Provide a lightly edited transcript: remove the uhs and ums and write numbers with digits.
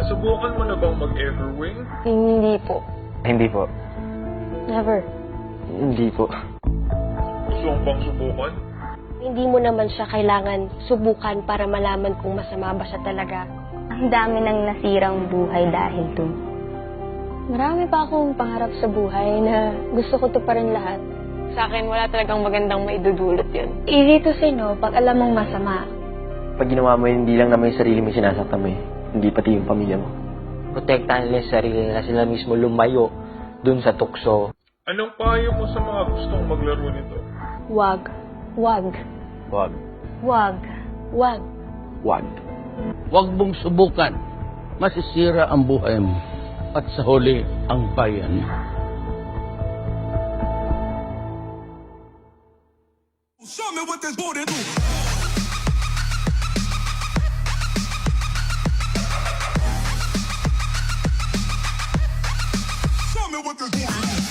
Nasubukan mo na bang mag-everwing? Hindi po. Hindi po. Never. Hindi po. Gusto mo bang subukan? Hindi mo naman siya kailangan subukan para malaman kung masama ba siya talaga. Ang dami nang nasirang buhay dahil dun. Marami pa akong pangarap sa buhay na gusto ko to pa rin lahat. Sa akin, wala talagang magandang maidudulot yun. Easy to say no pag alam mong masama. Pag ginawa mo yun, hindi lang naman yung sarili mo sinasaktan mo eh. Hindi pati yung pamilya mo. Protektahan nila yung sarili nila, sila mismo lumayo dun sa tukso. Anong payo mo sa mga gustong maglaro nito? Wag. Wag. Wag. Wag. Wag. Wag. Huwag mong subukan. Masisira ang buhay mo. At sa huli, ang bayan. Show me what this booty do. Show me what this booty do.